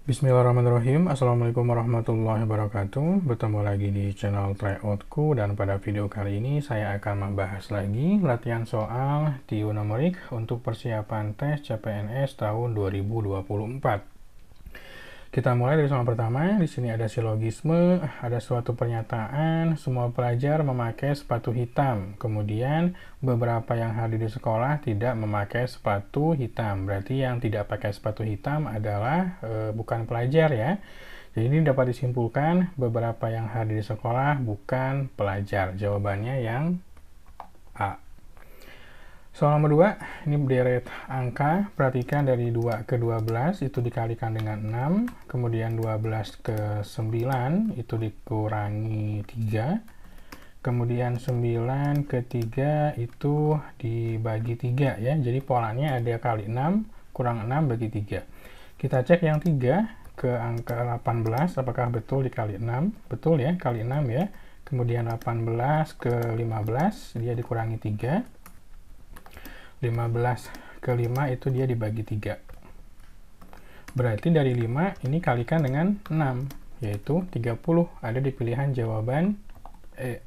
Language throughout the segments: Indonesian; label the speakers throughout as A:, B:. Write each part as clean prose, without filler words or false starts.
A: Bismillahirrahmanirrahim. Assalamualaikum warahmatullahi wabarakatuh. Bertemu lagi di channel Tryoutku, dan pada video kali ini saya akan membahas lagi latihan soal TIU numerik untuk persiapan tes CPNS tahun 2024. Kita mulai dari soal pertama. Di sini ada silogisme, ada suatu pernyataan, semua pelajar memakai sepatu hitam. Kemudian beberapa yang hadir di sekolah tidak memakai sepatu hitam. Berarti yang tidak pakai sepatu hitam adalah bukan pelajar ya. Jadi ini dapat disimpulkan beberapa yang hadir di sekolah bukan pelajar. Jawabannya yang A. Soal nomor 2, ini deret angka, perhatikan dari 2 ke 12 itu dikalikan dengan 6, kemudian 12 ke 9 itu dikurangi 3, kemudian 9 ke 3 itu dibagi 3 ya, jadi polanya ada kali 6, kurang 6 bagi 3. Kita cek yang 3 ke angka 18, apakah betul dikali 6? Betul ya, kali 6 ya. Kemudian 18 ke 15, dia dikurangi 3. 15 ke 5 itu dia dibagi 3. Berarti dari 5 ini kalikan dengan 6, yaitu 30. Ada di pilihan jawaban E.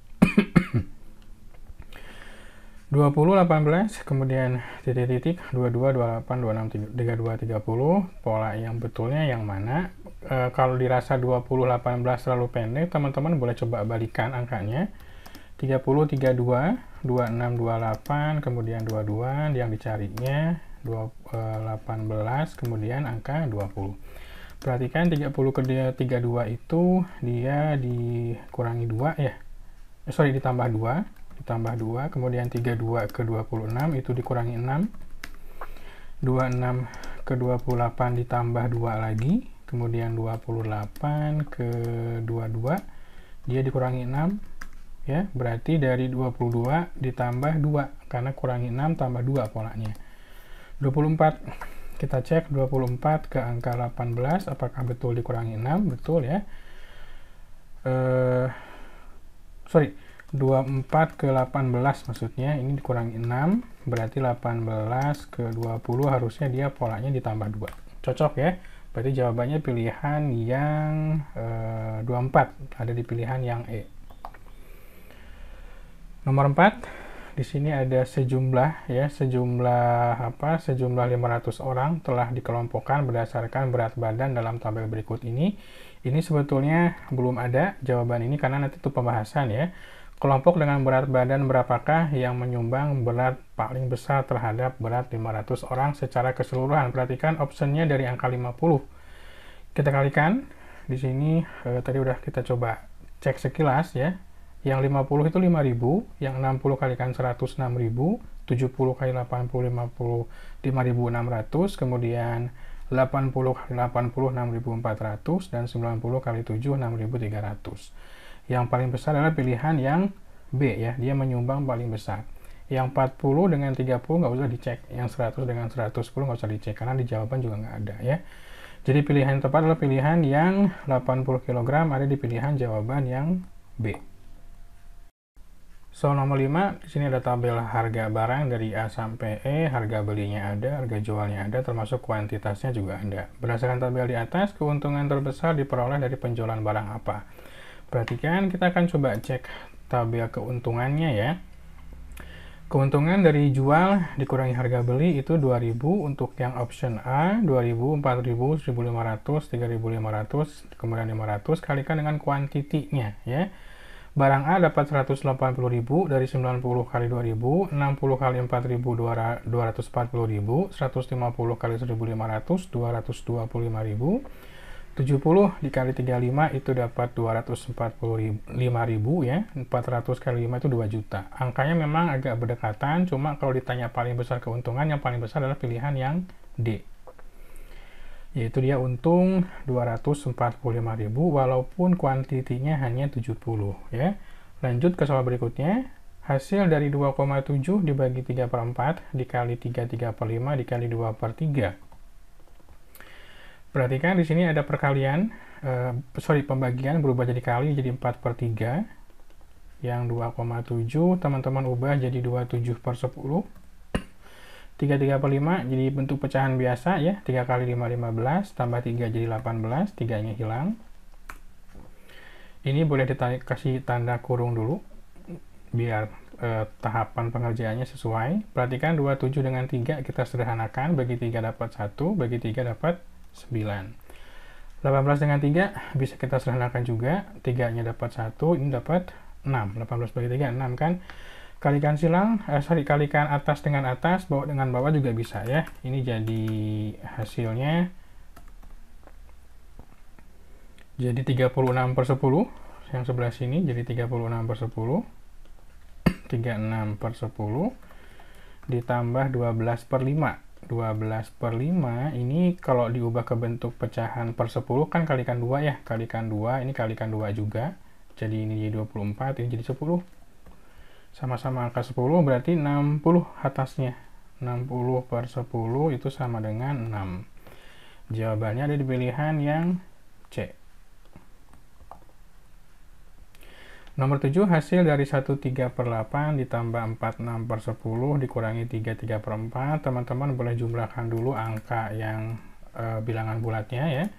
A: 20, 18, kemudian titik-titik, 22, 28, 26, 32, 30. Pola yang betulnya yang mana? Kalau dirasa 20, 18 terlalu pendek, teman-teman boleh coba balikan angkanya. 30, 32, 26, 28, kemudian 22, yang dicarinya 18, kemudian angka 20. Perhatikan 30 ke 32 itu dia dikurangi 2 ya. Ditambah 2, kemudian 32 ke 26 itu dikurangi 6. 26 ke 28 ditambah 2 lagi, kemudian 28 ke 22 dia dikurangi 6. Ya, berarti dari 22 ditambah 2, karena kurangi 6 tambah 2 polanya. 24, kita cek 24 ke angka 18, apakah betul dikurangi 6? Betul ya. 24 ke 18 maksudnya, ini dikurangi 6, berarti 18 ke 20 harusnya dia polanya ditambah 2. Cocok ya, berarti jawabannya pilihan yang 24, ada di pilihan yang E. Nomor 4, di sini ada sejumlah 500 orang telah dikelompokkan berdasarkan berat badan dalam tabel berikut ini. Ini sebetulnya belum ada jawaban ini karena nanti itu pembahasan ya. Kelompok dengan berat badan berapakah yang menyumbang berat paling besar terhadap berat 500 orang secara keseluruhan? Perhatikan optionnya dari angka 50. Kita kalikan. Di sini tadi udah kita coba cek sekilas ya. Yang 50 itu 5.000, yang 60 kalikan 100, 6.000, 70 kali 80, 50, 5.600, kemudian 80 kali 80, 6.400, dan 90 kali 7, 6.300. Yang paling besar adalah pilihan yang B ya, dia menyumbang paling besar. Yang 40 dengan 30 nggak usah dicek, yang 100 dengan 110 nggak usah dicek, karena di jawaban juga nggak ada ya. Jadi pilihan yang tepat adalah pilihan yang 80 kg, ada di pilihan jawaban yang B. Soal nomor 5, di sini ada tabel harga barang dari A sampai E, harga belinya ada, harga jualnya ada, termasuk kuantitasnya juga ada. Berdasarkan tabel di atas, keuntungan terbesar diperoleh dari penjualan barang apa? Perhatikan, kita akan coba cek tabel keuntungannya ya. Keuntungan dari jual dikurangi harga beli itu 2.000 untuk yang option A, 2.000, 4.000, 1.500, 3.500, kemudian 500, kalikan dengan kuantitinya ya. Barang A dapat 180.000 dari 90 kali 2.000, 60 kali 4.000, 240.000, 150 kali 1.500, 225.000, 70 dikali 35 itu dapat 245.000 ya, 400 kali 5 itu 2 juta. Angkanya memang agak berdekatan, cuma kalau ditanya paling besar keuntungan, yang paling besar adalah pilihan yang D. Yaitu dia untung 245.000 walaupun kuantitinya hanya 70 ya. Lanjut ke soal berikutnya. Hasil dari 2,7 dibagi 3/4 dikali 3/5 dikali 2/3. Perhatikan di sini ada perkalian, pembagian berubah jadi kali, jadi 4/3. Yang 2,7 teman-teman ubah jadi 27/10. 3 per 5 jadi bentuk pecahan biasa ya. 3 kali 5, 15, tambah 3 jadi 18, 3-nya hilang. Ini boleh kasih tanda kurung dulu, biar tahapan pengerjaannya sesuai. Perhatikan 27 dengan 3 kita sederhanakan, bagi 3 dapat 1, bagi 3 dapat 9. 18 dengan 3 bisa kita sederhanakan juga, 3-nya dapat 1, ini dapat 6. 18 bagi 3, 6 kan? Kalikan silang, kalikan atas dengan atas, bawah dengan bawah juga bisa ya. Ini jadi hasilnya jadi 36 per 10, yang sebelah sini jadi 36 per 10, 36 per 10, ditambah 12 per 5. 12 per 5, ini kalau diubah ke bentuk pecahan per 10, kan kalikan 2 ya, kalikan 2, ini kalikan 2 juga, jadi ini jadi 24, ini jadi 10. Sama-sama angka 10, berarti 60 atasnya. 60 per 10 itu sama dengan 6. Jawabannya ada di pilihan yang C. Nomor 7, hasil dari 13 per 8 ditambah 46 per 10 dikurangi 33 per 4. Teman-teman boleh jumlahkan dulu angka yang bilangan bulatnya ya.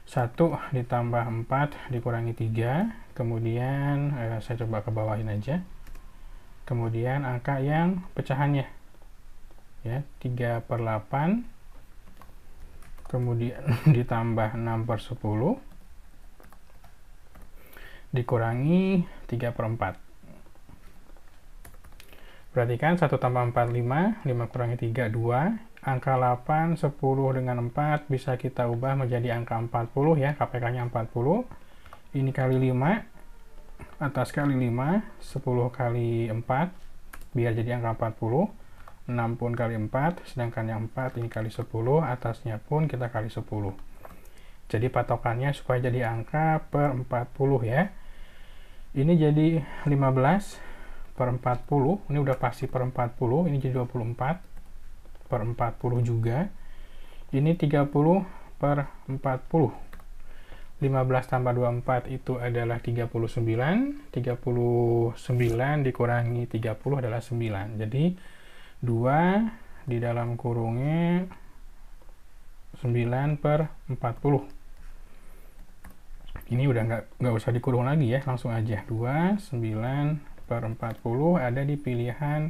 A: 1 ditambah 4 dikurangi 3. Kemudian saya coba ke bawahin aja. Kemudian angka yang pecahannya ya, 3 per 8 kemudian ditambah 6 per 10 dikurangi 3 per 4. Perhatikan 1 tambah 4 5, 5 kurangi 3 2. Angka 8, 10 dengan 4 bisa kita ubah menjadi angka 40 ya, KPK-nya 40. Ini kali 5, atas kali 5, 10 kali 4, biar jadi angka 40. 6 pun kali 4, sedangkan yang 4 ini kali 10, atasnya pun kita kali 10. Jadi patokannya supaya jadi angka per 40 ya. Ini jadi 15 per 40, ini udah pasti per 40, ini jadi 24 per 40 juga. Ini 30 per 40. 15 tambah 24 itu adalah 39. 39 dikurangi 30 adalah 9. Jadi 2 di dalam kurungnya 9 per 40. Ini udah nggak usah dikurung lagi ya, langsung aja. 2, 9 per 40 ada di pilihan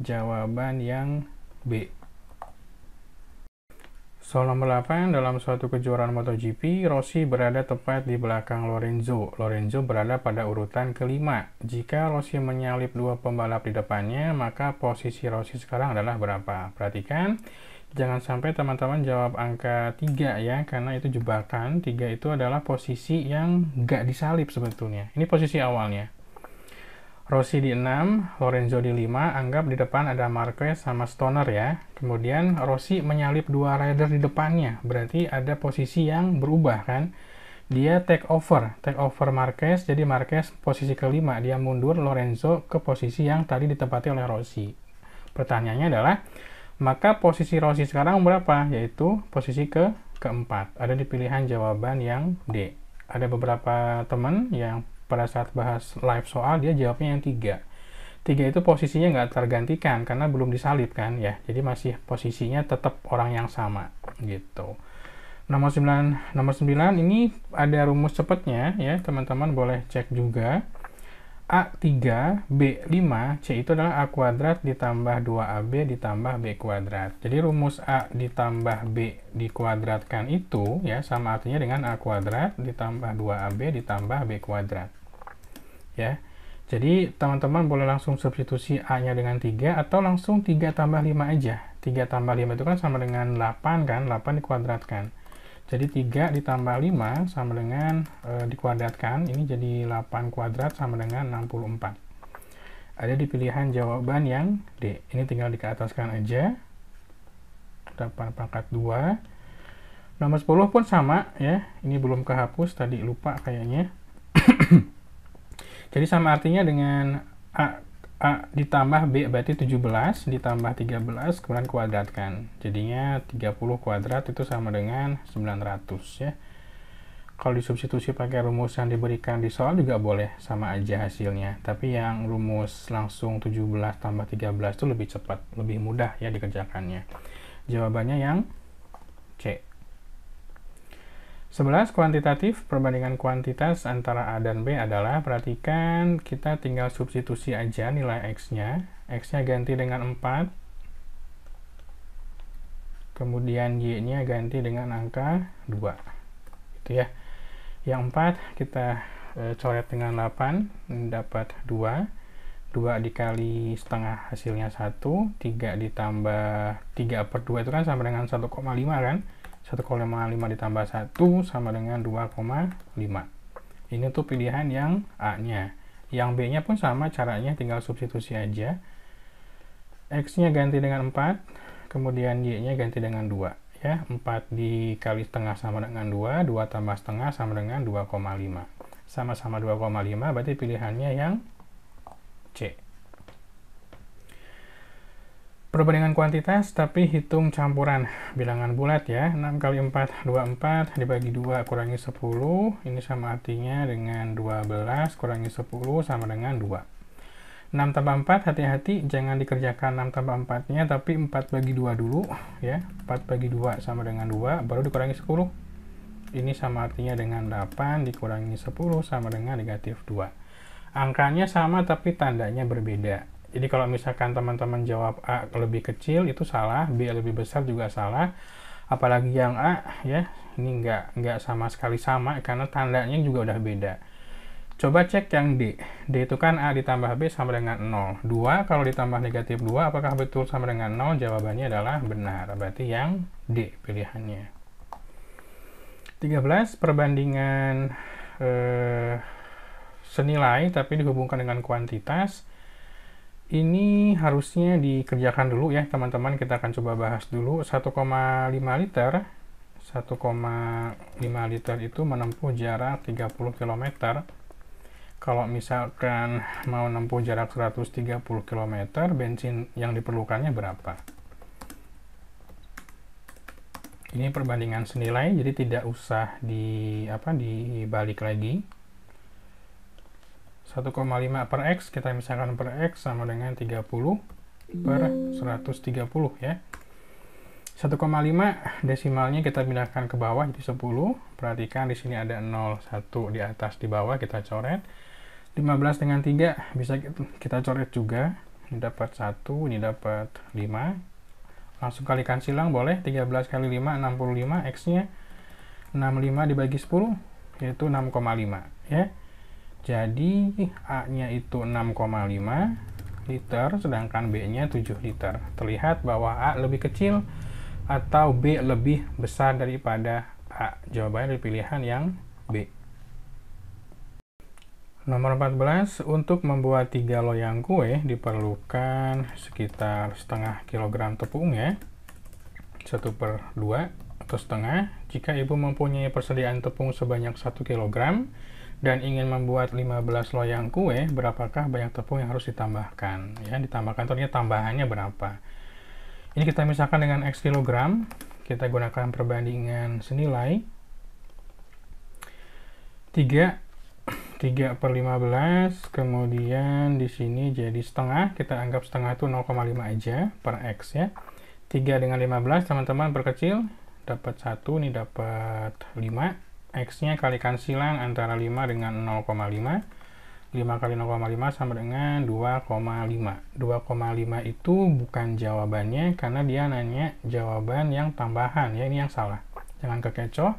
A: jawaban yang B. Soal nomor 8, dalam suatu kejuaraan MotoGP, Rossi berada tepat di belakang Lorenzo. Lorenzo berada pada urutan kelima. Jika Rossi menyalip 2 pembalap di depannya, maka posisi Rossi sekarang adalah berapa? Perhatikan, jangan sampai teman-teman jawab angka 3 ya, karena itu jebakan. 3 itu adalah posisi yang nggak disalip sebetulnya. Ini posisi awalnya. Rossi di 6, Lorenzo di 5, anggap di depan ada Marquez sama Stoner ya. Kemudian Rossi menyalip 2 rider di depannya, berarti ada posisi yang berubah kan. Dia take over Marquez, jadi Marquez posisi kelima, dia mundur, Lorenzo ke posisi yang tadi ditempati oleh Rossi. Pertanyaannya adalah, maka posisi Rossi sekarang berapa? Yaitu posisi keempat, ada di pilihan jawaban yang D. Ada beberapa teman yang pada saat bahas live soal dia jawabnya yang 3. 3 itu posisinya nggak tergantikan karena belum disalip kan ya, jadi masih posisinya tetap orang yang sama gitu. Nomor 9 ini ada rumus cepatnya ya, teman-teman boleh cek juga. A3 B5 C itu adalah A kuadrat ditambah 2AB ditambah B kuadrat. Jadi rumus A ditambah B dikuadratkan itu ya sama artinya dengan A kuadrat ditambah 2AB ditambah B kuadrat. Ya. Jadi teman-teman boleh langsung substitusi A-nya dengan 3 atau langsung 3 tambah 5 aja. 3 tambah 5 itu kan sama dengan 8 kan, 8 dikuadratkan. Jadi 3 ditambah 5 sama dengan dikuadratkan, ini jadi 8 kuadrat sama dengan 64. Ada di pilihan jawaban yang D. Ini tinggal dikeataskan aja. 8 pangkat 2. Nomor 10 pun sama ya. Ini belum kehapus, tadi lupa kayaknya. Jadi sama artinya dengan A ditambah B berarti 17 ditambah 13 kemudian kuadratkan. Jadinya 30 kuadrat itu sama dengan 900 ya. Kalau disubstitusi pakai rumus yang diberikan di soal juga boleh, sama aja hasilnya. Tapi yang rumus langsung 17 tambah 13 itu lebih cepat, lebih mudah ya dikerjakannya. Jawabannya yang C. 11. Kuantitatif, perbandingan kuantitas antara A dan B adalah, perhatikan kita tinggal substitusi aja nilai X-nya. X-nya ganti dengan 4, kemudian Y-nya ganti dengan angka 2. Itu ya. Yang 4 kita coret dengan 8, dapat 2. 2 dikali setengah hasilnya 1, 3 ditambah 3/2 itu kan sama dengan 1,5 kan? 1,5 ditambah 1 sama dengan 2,5. Ini tuh pilihan yang A-nya. Yang B-nya pun sama caranya, tinggal substitusi aja. X-nya ganti dengan 4, kemudian Y-nya ganti dengan 2. Ya, 4 dikali setengah sama dengan 2, 2 tambah setengah sama dengan 2,5. Sama-sama 2,5, berarti pilihannya yang C. Perbandingan kuantitas, tapi hitung campuran bilangan bulat ya. 6 kali 4, 24, dibagi 2 kurangi 10. Ini sama artinya dengan 12 kurangi 10 sama dengan 2. 6 tambah 4, hati-hati jangan dikerjakan 6 tambah 4-nya, tapi 4 bagi 2 dulu ya. 4 bagi 2 sama dengan 2, baru dikurangi 10. Ini sama artinya dengan 8 dikurangi 10 sama dengan negatif 2. Angkanya sama tapi tandanya berbeda. Jadi kalau misalkan teman-teman jawab A lebih kecil itu salah, B lebih besar juga salah. Apalagi yang A ya, ini nggak sama sekali sama karena tandanya juga udah beda. Coba cek yang D. D itu kan A ditambah B sama dengan 0. 2 kalau ditambah negatif 2, apakah betul sama dengan 0? Jawabannya adalah benar. Berarti yang D pilihannya. 13. Perbandingan senilai tapi dihubungkan dengan kuantitas. Ini harusnya dikerjakan dulu ya teman-teman. Kita akan coba bahas dulu. 1,5 liter. 1,5 liter itu menempuh jarak 30 km. Kalau misalkan mau menempuh jarak 130 km, bensin yang diperlukannya berapa? Ini perbandingan senilai, jadi tidak usah dibalik lagi. 1,5 per X, kita misalkan per X sama dengan 30 per 130 ya. 1,5 desimalnya kita pindahkan ke bawah jadi 10. Perhatikan di sini ada 0, 1 di atas di bawah kita coret. 15 dengan 3 bisa kita coret juga. Ini dapat 1, ini dapat 5. Langsung kalikan silang boleh. 13 kali 5 65, X-nya 65 dibagi 10 yaitu 6,5 ya. Jadi A-nya itu 6,5 liter sedangkan B-nya 7 liter. Terlihat bahwa A lebih kecil atau B lebih besar daripada A. Jawabannya dari pilihan yang B. Nomor 14, untuk membuat 3 loyang kue diperlukan sekitar setengah kilogram tepung ya. 1/2 atau setengah. Jika ibu mempunyai persediaan tepung sebanyak 1 kg dan ingin membuat 15 loyang kue, berapakah banyak tepung yang harus ditambahkan? Ya, ditambahkan ternyata tambahannya berapa? Ini kita misalkan dengan X kilogram, kita gunakan perbandingan senilai 3 per 15, kemudian di sini jadi setengah, kita anggap setengah itu 0,5 aja per X ya. 3 dengan 15 teman-teman perkecil, dapat 1, ini dapat 5. X-nya kalikan silang antara 5 dengan 0,5. 5 kali 0,5 sama dengan 2,5. 2,5 itu bukan jawabannya karena dia nanya jawaban yang tambahan ya, ini yang salah. Jangan kekecoh.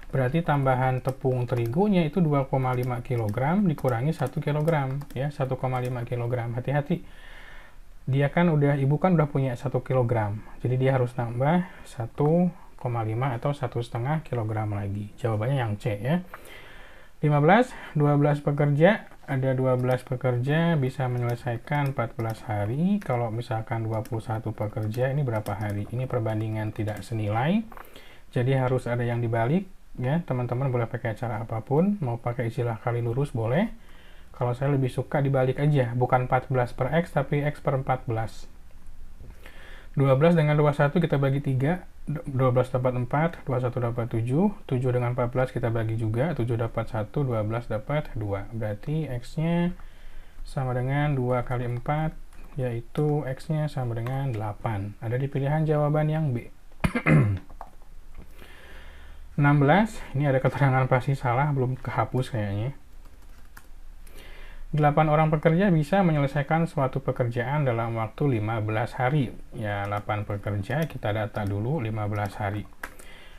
A: Berarti tambahan tepung terigunya itu 2,5 kg dikurangi 1 kg ya, 1,5 kg. Hati-hati. Dia kan ibu kan udah punya 1 kg. Jadi dia harus nambah 1,5 atau 1,5 kg lagi. Jawabannya yang C ya. 15, 12 pekerja, ada 12 pekerja bisa menyelesaikan 14 hari. Kalau misalkan 21 pekerja, ini berapa hari? Ini perbandingan tidak senilai. Jadi harus ada yang dibalik. Ya, teman-teman boleh pakai cara apapun, mau pakai istilah kali lurus boleh. Kalau saya lebih suka dibalik aja, bukan 14 per X, tapi X per 14. 12 dengan 21 kita bagi 3, 12 dapat 4, 21 dapat 7, 7 dengan 14 kita bagi juga, 7 dapat 1, 12 dapat 2. Berarti X-nya sama dengan 2 kali 4, yaitu X-nya sama dengan 8. Ada di pilihan jawaban yang B. 16, ini ada keterangan pasti salah, belum kehapus kayaknya. 8 orang pekerja bisa menyelesaikan suatu pekerjaan dalam waktu 15 hari. Ya, 8 pekerja, kita data dulu 15 hari.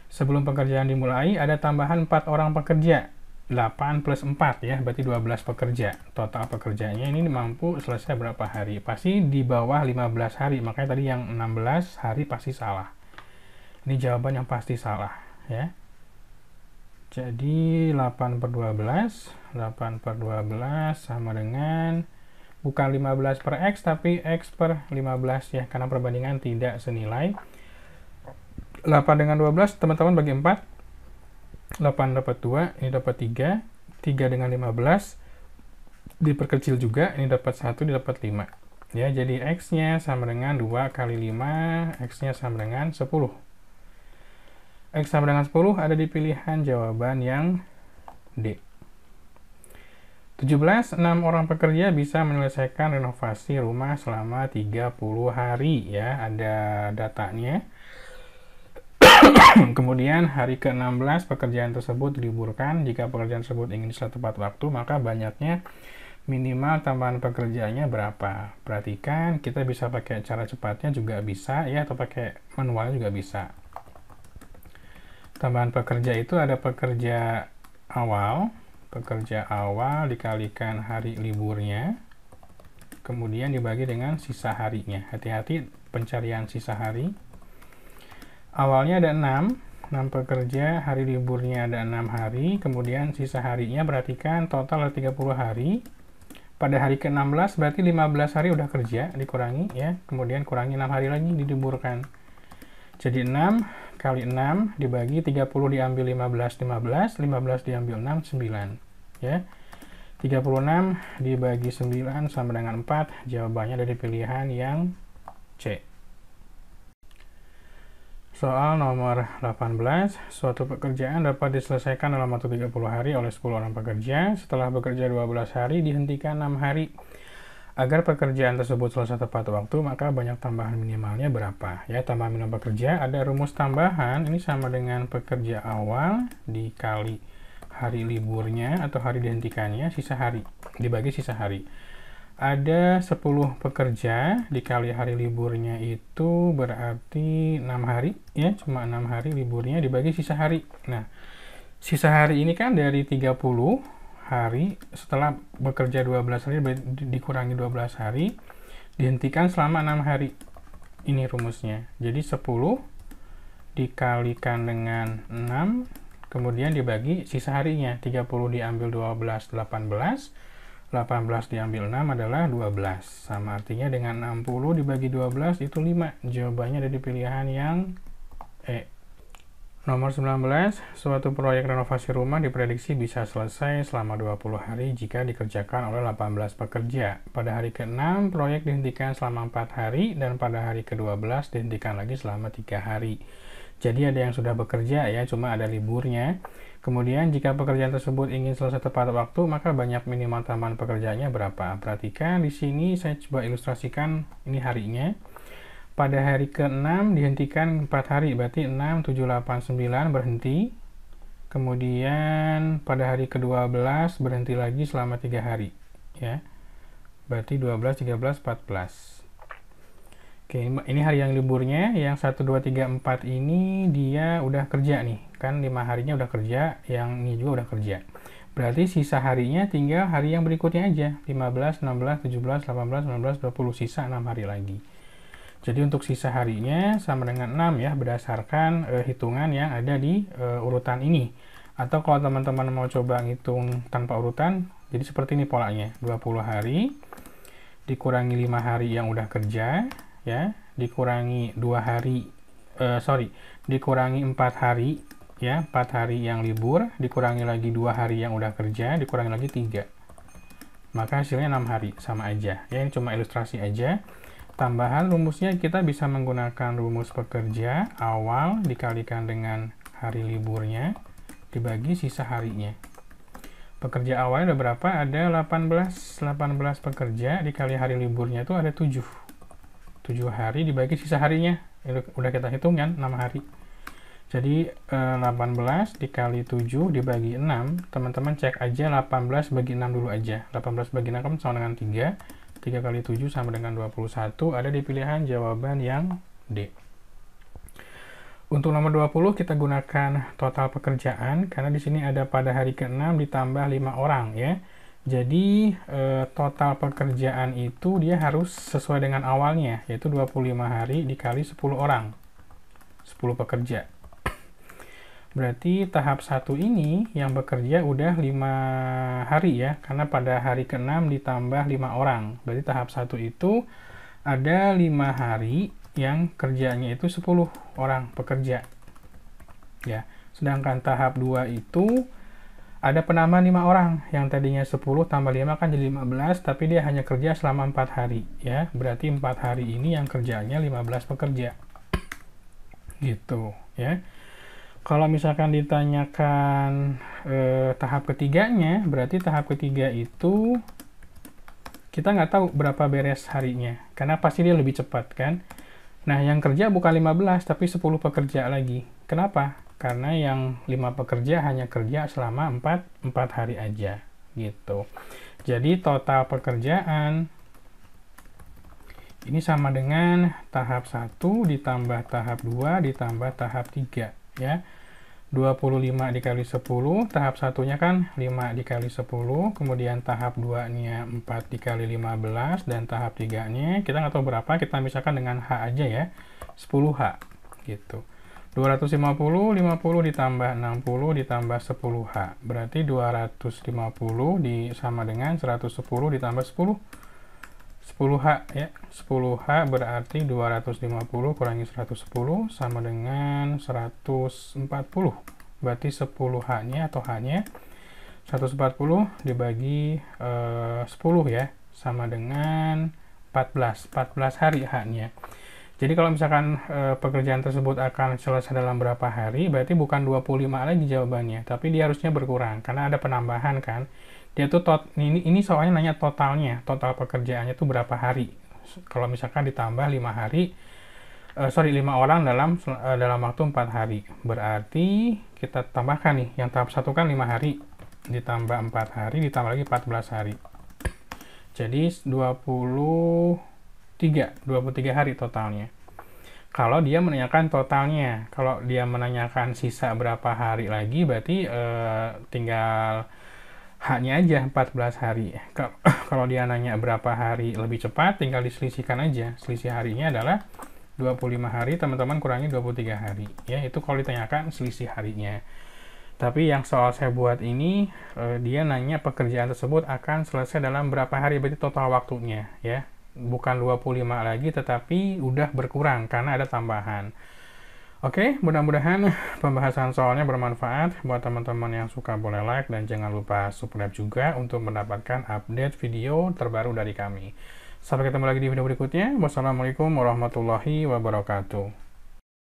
A: Sebelum pekerjaan dimulai, ada tambahan 4 orang pekerja. 8 plus 4 ya, berarti 12 pekerja. Total pekerjaannya ini mampu selesai berapa hari? Pasti di bawah 15 hari, makanya tadi yang 16 hari pasti salah. Ini jawaban yang pasti salah ya. Jadi 8 per 12, 8 per 12 sama dengan, bukan 15 per X, tapi X per 15 ya, karena perbandingan tidak senilai. 8 dengan 12, teman-teman bagi 4, 8 dapat 2, ini dapat 3, 3 dengan 15, diperkecil juga, ini dapat 1, ini dapat 5. Ya, jadi X-nya sama dengan 2 kali 5, X-nya sama dengan 10. X sama dengan 10 ada di pilihan jawaban yang D. 17, 6 orang pekerja bisa menyelesaikan renovasi rumah selama 30 hari ya, ada datanya. Kemudian hari ke-16 pekerjaan tersebut diliburkan. Jika pekerjaan tersebut ingin selesai tepat waktu, maka banyaknya minimal tambahan pekerjaannya berapa. Perhatikan, kita bisa pakai cara cepatnya juga bisa ya, atau pakai manual juga bisa. Tambahan pekerja itu ada pekerja awal dikalikan hari liburnya, kemudian dibagi dengan sisa harinya. Hati-hati pencarian sisa hari. Awalnya ada 6 pekerja, hari liburnya ada 6 hari, kemudian sisa harinya perhatikan total ada 30 hari. Pada hari ke-16 berarti 15 hari udah kerja, dikurangi ya, kemudian kurangi 6 hari lagi diliburkan. Jadi 6 kali 6 dibagi 30 diambil 15, 15 diambil 6, 9 ya. 36 dibagi 9 sama dengan 4, jawabannya dari pilihan yang C. Soal nomor 18, suatu pekerjaan dapat diselesaikan dalam waktu 30 hari oleh 10 orang pekerja. Setelah bekerja 12 hari dihentikan 6 hari. Agar pekerjaan tersebut selesai tepat waktu, maka banyak tambahan minimalnya berapa? Ya, tambahan minimal pekerja, ada rumus tambahan, ini sama dengan pekerja awal dikali hari liburnya atau hari dihentikannya, sisa hari, dibagi sisa hari. Ada 10 pekerja dikali hari liburnya itu berarti 6 hari, ya, cuma 6 hari liburnya dibagi sisa hari. Nah, sisa hari ini kan dari 30 hari, setelah bekerja 12 hari dikurangi 12 hari, dihentikan selama 6 hari. Ini rumusnya. Jadi 10 dikalikan dengan 6, kemudian dibagi sisa harinya. 30 diambil 12, 18. 18 diambil 6 adalah 12. Sama artinya dengan 60 dibagi 12 itu 5. Jawabannya ada di pilihan yang E. Nomor 19, suatu proyek renovasi rumah diprediksi bisa selesai selama 20 hari jika dikerjakan oleh 18 pekerja. Pada hari ke-6, proyek dihentikan selama 4 hari, dan pada hari ke-12 dihentikan lagi selama 3 hari. Jadi ada yang sudah bekerja ya, cuma ada liburnya. Kemudian jika pekerjaan tersebut ingin selesai tepat waktu, maka banyak minimal tambahan pekerjaannya berapa. Perhatikan di sini saya coba ilustrasikan ini harinya. Pada hari ke-6 dihentikan 4 hari, berarti 6, 7, 8, 9 berhenti. Kemudian pada hari ke-12 berhenti lagi selama 3 hari. Ya, berarti 12, 13, 14. Oke, ini hari yang liburnya, yang 1, 2, 3, 4 ini dia udah kerja nih. Kan 5 harinya udah kerja, yang ini juga udah kerja. Berarti sisa harinya tinggal hari yang berikutnya aja. 15, 16, 17, 18, 19, 20, sisa 6 hari lagi. Jadi untuk sisa harinya sama dengan 6 ya, berdasarkan hitungan yang ada di urutan ini. Atau kalau teman-teman mau coba ngitung tanpa urutan, jadi seperti ini polanya. 20 hari dikurangi 5 hari yang udah kerja ya, dikurangi 2 hari dikurangi 4 hari ya, 4 hari yang libur, dikurangi lagi 2 hari yang udah kerja, dikurangi lagi 3. Maka hasilnya 6 hari, sama aja. Ya, ini cuma ilustrasi aja. tambahan rumusnya kita bisa menggunakan rumus pekerja awal dikalikan dengan hari liburnya dibagi sisa harinya. Pekerja awalnya ada berapa? Ada 18 pekerja dikali hari liburnya itu ada 7 hari dibagi sisa harinya. Udah kita hitung kan 6 hari. Jadi 18 dikali 7 dibagi 6, teman-teman cek aja 18 bagi 6 dulu aja. 18 bagi 6 sama dengan 3. 3 kali 7 sama dengan 21, ada di pilihan jawaban yang D. Untuk nomor 20 kita gunakan total pekerjaan karena di sini ada pada hari ke-6 ditambah 5 orang ya. Jadi total pekerjaan itu dia harus sesuai dengan awalnya yaitu 25 hari dikali 10 orang. 10 pekerja. Berarti tahap 1 ini yang bekerja udah 5 hari ya karena pada hari ke-6 ditambah 5 orang. Berarti tahap 1 itu ada 5 hari yang kerjanya itu 10 orang pekerja ya. Sedangkan tahap 2 itu ada penambahan 5 orang yang tadinya 10 tambah 5 kan jadi 15, tapi dia hanya kerja selama 4 hari ya. Berarti 4 hari ini yang kerjanya 15 pekerja gitu ya. Kalau misalkan ditanyakan tahap ketiganya, berarti tahap ketiga itu kita nggak tahu berapa beres harinya karena pasti dia lebih cepat kan. Nah, yang kerja bukan 15, tapi 10 pekerja lagi. Kenapa? Karena yang 5 pekerja hanya kerja selama 4 hari aja. Gitu. Jadi, total pekerjaan ini sama dengan tahap 1 ditambah tahap 2 ditambah tahap 3. Ya. 25 dikali 10, tahap 1-nya kan 5 dikali 10, kemudian tahap 2-nya 4 dikali 15, dan tahap 3-nya kita nggak tahu berapa, kita misalkan dengan H aja ya, 10H gitu. 250, 50 ditambah 60 ditambah 10H, berarti 250 sama dengan 110 ditambah 10H ya, 10H berarti 250 kurangi 110 sama dengan 140, berarti 10H-nya atau H-nya 140 dibagi 10 ya, sama dengan 14 hari H-nya. Jadi kalau misalkan pekerjaan tersebut akan selesai dalam berapa hari, berarti bukan 25 lagi jawabannya, tapi dia harusnya berkurang, karena ada penambahan kan. Dia tuh ini soalnya nanya totalnya, total pekerjaannya tuh berapa hari. Kalau misalkan ditambah 5 hari, 5 orang dalam waktu 4 hari. Berarti kita tambahkan nih, yang tahap 1 kan 5 hari, ditambah 4 hari, ditambah lagi 14 hari. Jadi 23 hari totalnya. Kalau dia menanyakan totalnya, kalau dia menanyakan sisa berapa hari lagi, berarti tinggal H-nya aja 14 hari. Kalau dia nanya berapa hari lebih cepat, tinggal diselisihkan aja. Selisih harinya adalah 25 hari, teman-teman kurangi 23 hari. Ya, itu kalau ditanyakan selisih harinya. Tapi yang soal saya buat ini, dia nanya pekerjaan tersebut akan selesai dalam berapa hari, berarti total waktunya. Ya, bukan 25 lagi, tetapi udah berkurang karena ada tambahan. Oke, mudah-mudahan pembahasan soalnya bermanfaat. Buat teman-teman yang suka boleh like dan jangan lupa subscribe juga untuk mendapatkan update video terbaru dari kami. Sampai ketemu lagi di video berikutnya. Wassalamualaikum warahmatullahi wabarakatuh.